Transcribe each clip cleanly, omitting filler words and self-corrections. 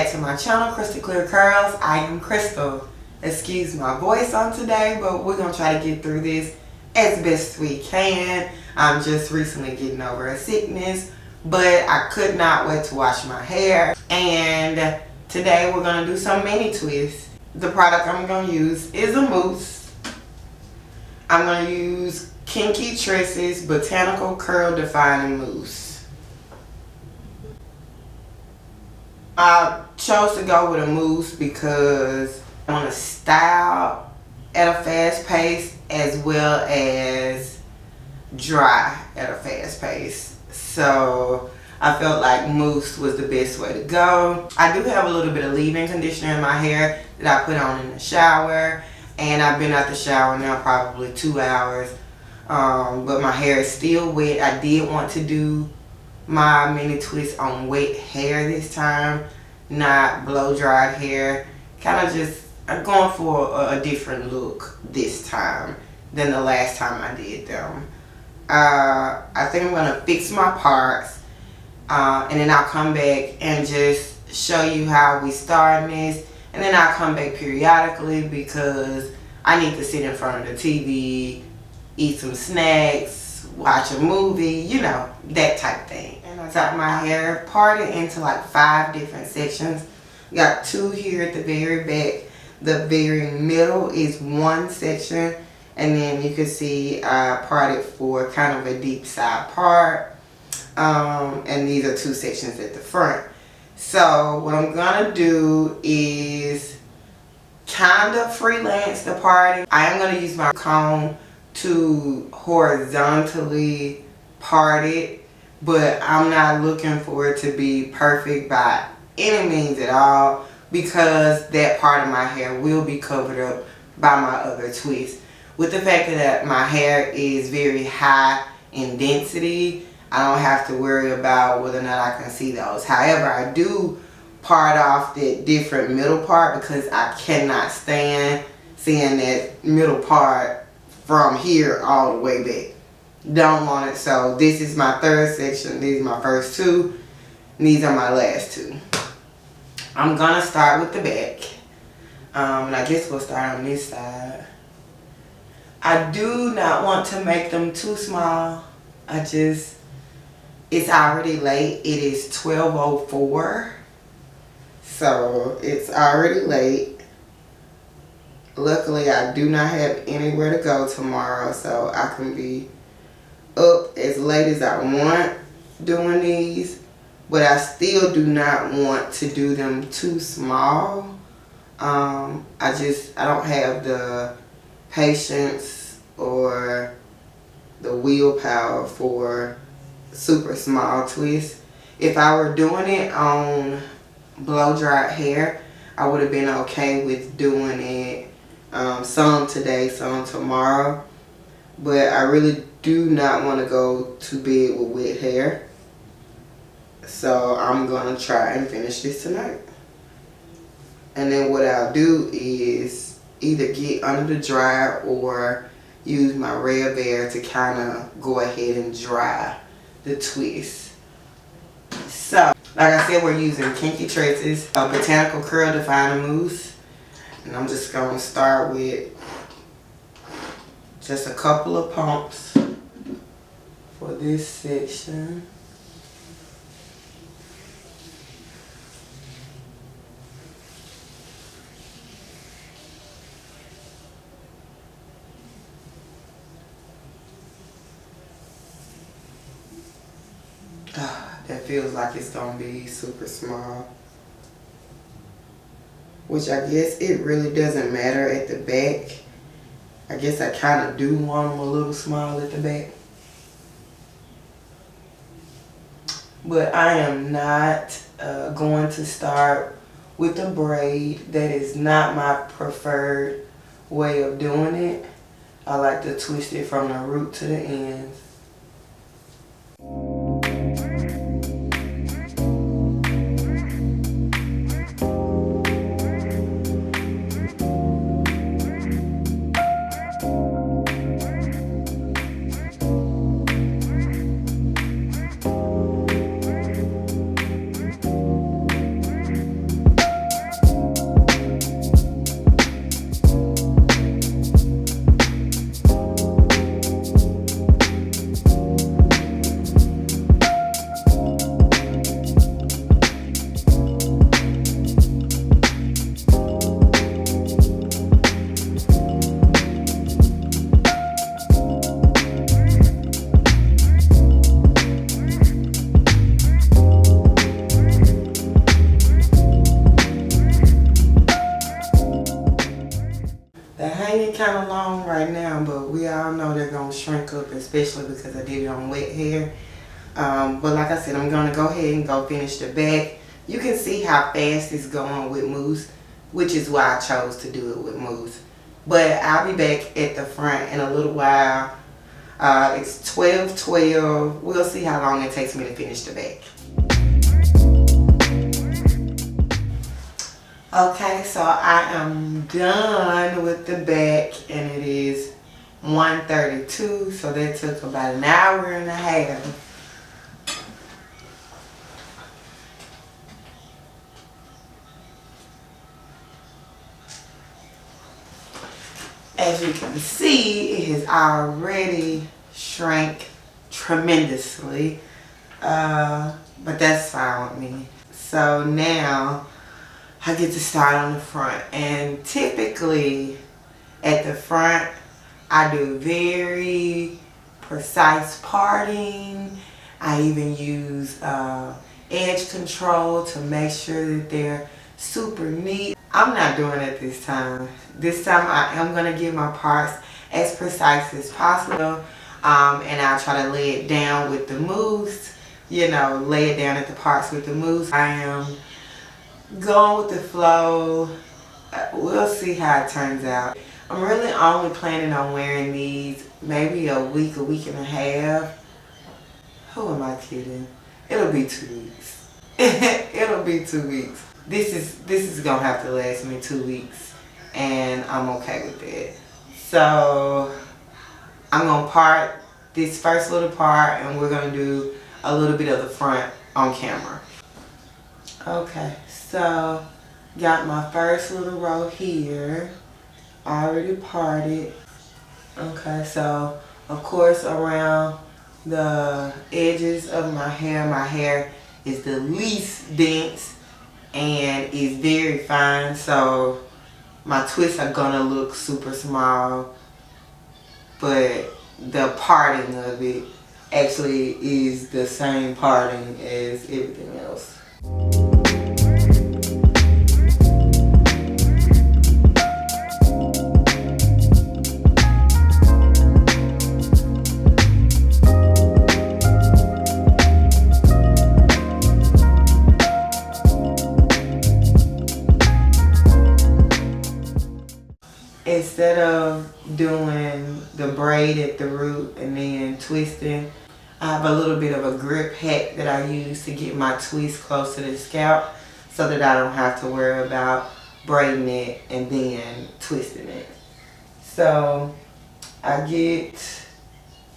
back to my channel, Crystal Clear Curls. I am Crystal. Excuse my voice on today, but we're going to try to get through this as best we can. I'm just recently getting over a sickness, but I could not wait to wash my hair. And today we're going to do some mini twists. The product I'm going to use is a mousse. I'm going to use Kinky Tresses Botanical Curl Defining Mousse. I chose to go with a mousse because I want to style at a fast pace as well as dry at a fast pace. So I felt like mousse was the best way to go. I do have a little bit of leave-in conditioner in my hair that I put on in the shower. And I've been out the shower now probably 2 hours. But my hair is still wet. I did want to do my mini twist on wet hair this time, not blow dried hair. Kind of just, I'm going for a different look this time than the last time I did them. I think I'm gonna fix my parts, and then I'll come back and just show you how we start this, and then I'll come back periodically because I need to sit in front of the TV, eat some snacks, watch a movie, you know, that type thing. And I got my hair parted into like 5 different sections. Got 2 here at the very back. The very middle is 1 section, and then you can see I parted for kind of a deep side part. And these are 2 sections at the front. So what I'm gonna do is kind of freelance the parting. I am gonna use my comb to horizontally part it, but I'm not looking for it to be perfect by any means at all, because that part of my hair will be covered up by my other twist. With the fact that my hair is very high in density, I don't have to worry about whether or not I can see those. However, I do part off that different middle part because I cannot stand seeing that middle part from here all the way back. Don't want it. So this is my 3rd section. These are my first 2. And these are my last 2. I'm gonna start with the back. And I guess we'll start on this side. I do not want to make them too small. It's already late. It is 12:04. So it's already late. Luckily, I do not have anywhere to go tomorrow, so I can be up as late as I want doing these. But I still do not want to do them too small. I don't have the patience or the willpower for super small twists. If I were doing it on blow dried hair, I would have been okay with doing it some today, some tomorrow. But I really do not want to go to bed with wet hair. So I'm going to try and finish this tonight. And then what I'll do is either get under the dryer or use my Red Bear to kind of go ahead and dry the twist. So, like I said, we're using Kinky Tresses, a Botanical Curl Defining Mousse. And I'm just going to start with just a couple of pumps for this section. That feels like it's gonna be super small, which I guess it really doesn't matter at the back. I guess I kind of do want them a little small at the back, but I am not going to start with a braid. That is not my preferred way of doing it. I like to twist it from the root to the ends. They're hanging kind of long right now, but we all know they're going to shrink up, especially because I did it on wet hair. But like I said, I'm going to go ahead and go finish the back. You can see how fast it's going with Mousse, which is why I chose to do it with Mousse. But I'll be back at the front in a little while. It's 12:12. We'll see how long it takes me to finish the back. Okay, so I am done with the back, and it is 1:32, so that took about an hour and a half. As you can see, it has already shrank tremendously, but that's fine with me. So now I get to start on the front, and typically at the front I do very precise parting. I even use edge control to make sure that they're super neat. I'm not doing it this time. This time I am going to get my parts as precise as possible, and I'll try to lay it down with the mousse, you know, lay it down at the parts with the mousse. I am going with the flow. We'll see how it turns out. I'm really only planning on wearing these maybe a week and a half. Who am I kidding? It'll be 2 weeks. It'll be 2 weeks. This is gonna have to last me 2 weeks, and I'm okay with that. So I'm gonna part this first little part, and we're gonna do a little bit of the front on camera. Okay, so got my first little row here, already parted. Okay, so of course around the edges of my hair is the least dense and is very fine, so my twists are gonna look super small, but the parting of it actually is the same parting as everything else. Instead of doing the braid at the root and then twisting, I have a little bit of a grip hack that I use to get my twist close to the scalp so that I don't have to worry about braiding it and then twisting it. So I get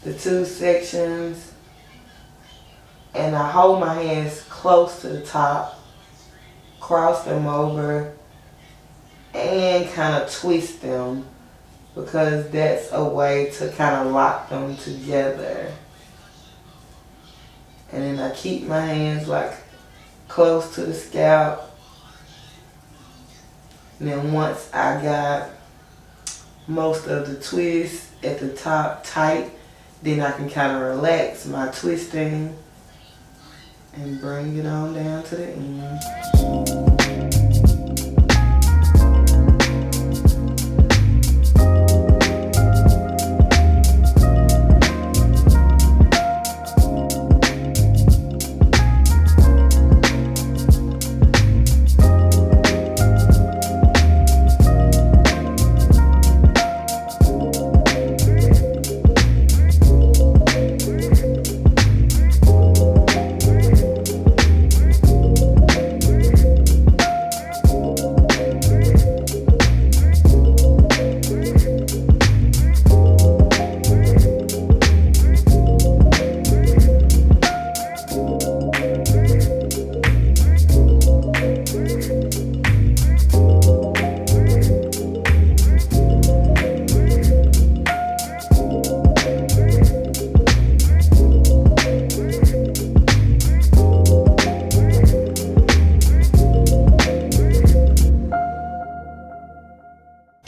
the two sections and I hold my hands close to the top, cross them over, and kind of twist them, because that's a way to kind of lock them together. And then I keep my hands like close to the scalp. And then once I got most of the twist at the top tight, then I can kind of relax my twisting and bring it on down to the end.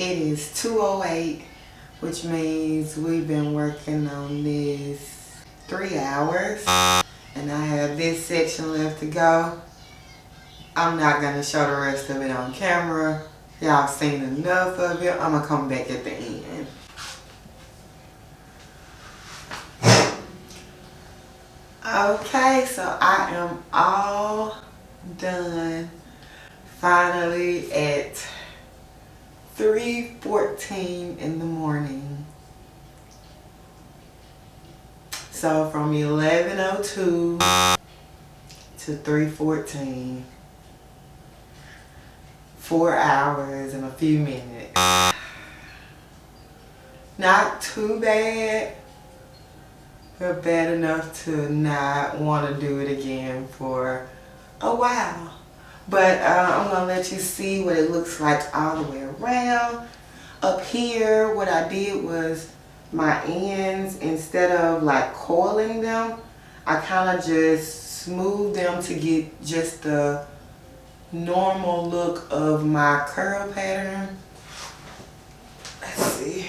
It is 2:08, which means we've been working on this 3 hours, and I have this section left to go. I'm not going to show the rest of it on camera Y'all seen enough of it. I'm gonna come back at the end. Okay, so I am all done finally at 3:14 in the morning. So from 11:02 to 3:14, 4 hours and a few minutes. Not too bad, but bad enough to not want to do it again for a while. But I'm going to let you see what it looks like all the way around. Up here, what I did was my ends, instead of like coiling them, I kind of just smoothed them to get just the normal look of my curl pattern. Let's see.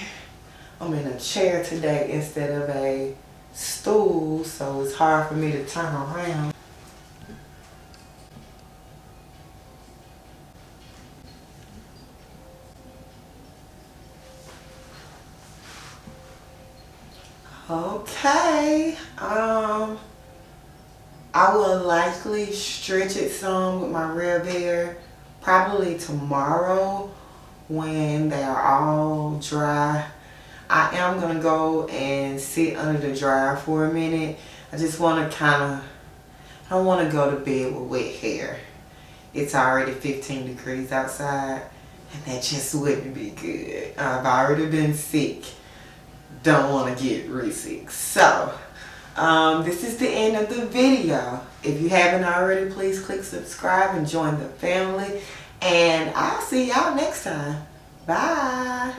I'm in a chair today instead of a stool, so it's hard for me to turn around. Okay, I will likely stretch it some with my rev hair probably tomorrow when they are all dry. I am going to go and sit under the dryer for a minute. I just want to I don't want to go to bed with wet hair. It's already 15 degrees outside and that just wouldn't be good. I've already been sick. Don't want to get really sick. So, this is the end of the video. If you haven't already, please click subscribe and join the family. And I'll see y'all next time. Bye.